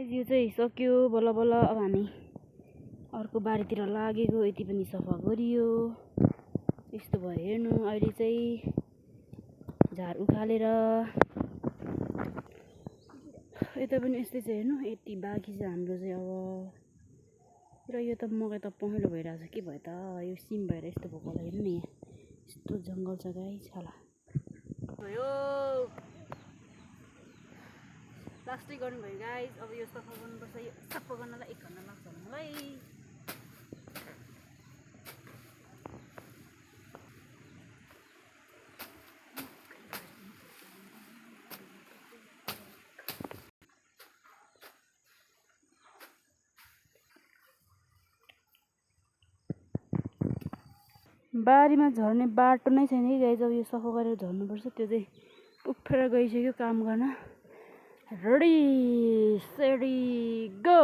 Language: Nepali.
यो चाहिँ सक्यो बल्ल बल्ल। अब हामी अर्को बारीतिर लागेको, यति पनि सफा गरियो। यस्तो भयो हेर्नु। अहिले चाहिँ झार उखालेर यता पनि यस्तै छ हेर्नु। यति बाँकी छ हाम्रो चाहिँ अब। र यो त मकै त पहेँलो भइरहेछ, के भयो त? यो सिम भएर यस्तो भएको होला। हेर्नु नि, यस्तो जङ्गल छ गाइस। छाला भयो, प्लास्टिक गर्नुभयो गाइस। अब यो सफा गर्नुपर्छ। यो सफा गर्नलाई 1 घन्टा लाग्छ मलाई। बारीमा झर्ने बाटो नै छैन कि गाइस। अब यो सफा गरेर झर्नुपर्छ। त्यो चाहिँ उफ्रेर गइसक्यो काम गर्न। Ready steady go.